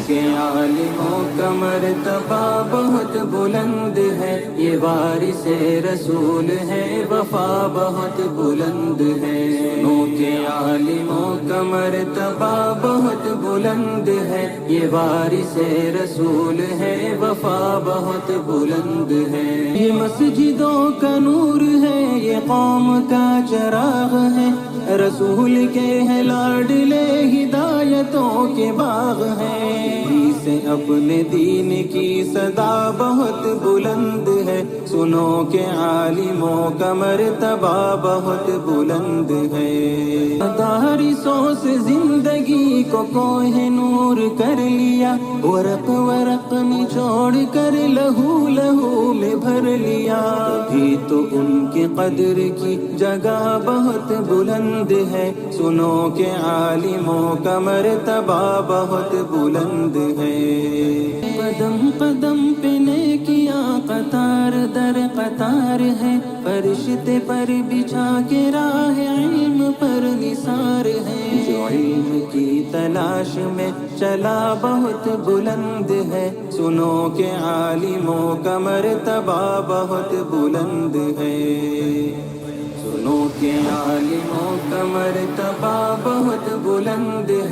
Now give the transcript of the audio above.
کہ عالموں کا مرتبہ بہت بلند ہے، یہ وارث رسول ہے، وفا بہت بلند ہے۔ سنو کہ عالموں کا مرتبہ بہت بلند ہے، یہ وارث رسول ہے، وفا بہت بلند ہے۔ یہ مسجدوں کا نور ہے، یہ قوم کا چراغ ہے، رسول کے ہے لاڈلے، ہدایتوں کے باغ ہیں۔ سے اپنے دین کی صدا بہت بلند ہے، سنو کہ عالموں کا مرتبہ بہت بلند ہے۔ مدارسوں سے زندگی کو کوہ نور کر لیا، ورق ورق نچوڑ کر لہو لہو میں بھر لیا، بھی تو ان کی قدر کی جگہ بہت بلند ہے، سنو کہ عالموں کا مرتبہ بہت بلند ہے۔ قدم قدم پہ نیکیاں قطار در قطار ہے، فرشتے پر بچھا کے راہ علم پر نثار ہے، جو علم کی تلاش میں چلا بہت بلند ہے، سنو کہ عالموں کا مرتبہ بہت بلند ہے۔ سنو کہ عالموں کا مرتبہ بہت بلند ہے۔